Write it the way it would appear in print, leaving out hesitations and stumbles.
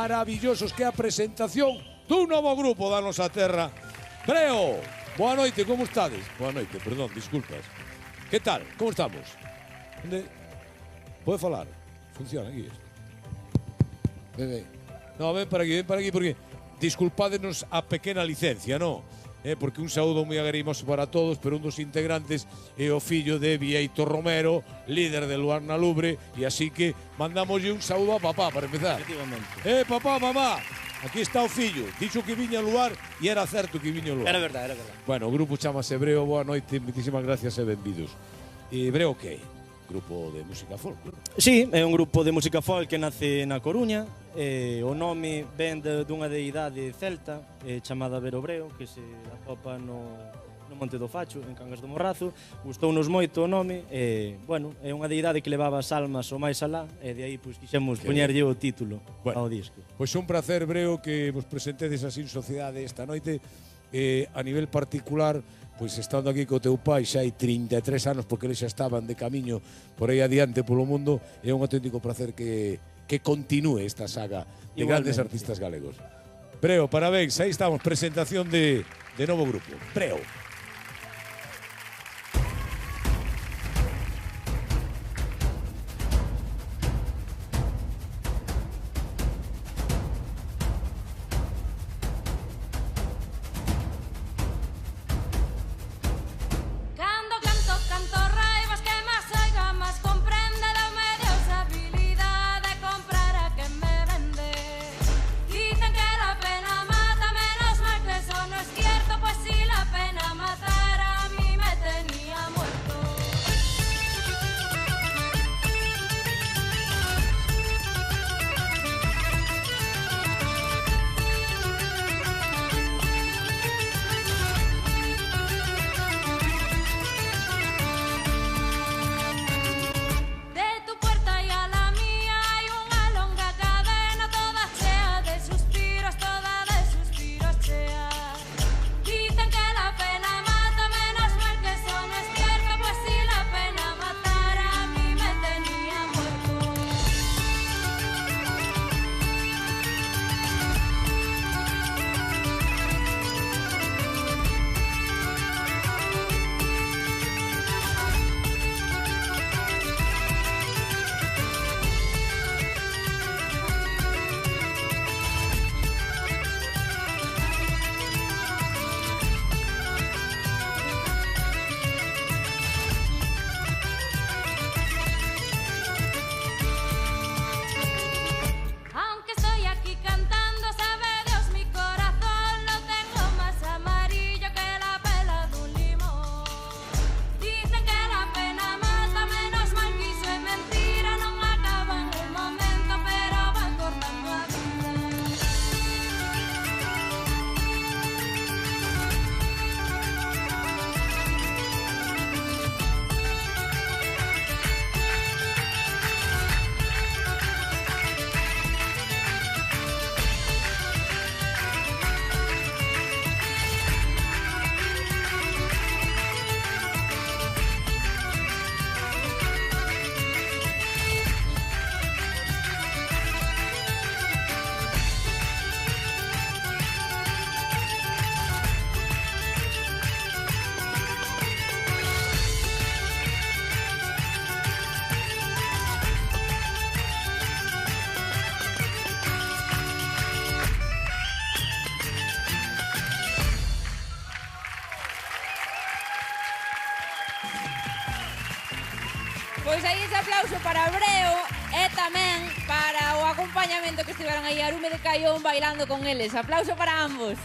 Maravillosos que a presentación dun novo grupo da nosa terra. Breo, boa noite, como estades? Boa noite, perdón, disculpas. Que tal? Como estamos? Onde? Pode falar? Funciona aquí isto. Ven. No, ven para aquí, porque disculpadenos a pequena licencia, non? Porque un saúdo moi agarimoso para todos, pero un dos integrantes é o fillo de Vieito Romero, líder de Luar na Lubre, e así que mandamoslle un saúdo a papá para empezar. Efectivamente. Papá, mamá, aquí está o fillo. Dixo que viña a Luar e era certo que viña a Luar. Era verdade, era verdade. Bueno, o grupo chamase Breo, boa noite, moitísimas gracias e benvidos. E Breo que é? Grupo de música folk. Sí, é un grupo de música folk que nace na Coruña. O nome ven dunha deidade celta chamada Verobreo, que se atopa no Monte do Facho, en Cangas do Morrazo. Gustounos moito o nome. Bueno, é unha deidade que levaba as almas o máis alá, e de aí quixemos poñerlle o título ao disco. Pois un placer, Breo, que vos presentedes así en sociedade esta noite. A nivel particular, pois estando aquí co teu pai xa hai 33 anos, porque eles xa estaban de camiño por aí adiante polo mundo, é un auténtico placer que continúe esta saga de grandes artistas galegos. Breo, parabéns, aí estamos, presentación de novo grupo. Breo. Pois aí ese aplauso para Breo e tamén para o acompañamento que estiveron aí Arume de Caión bailando con eles. Aplauso para ambos.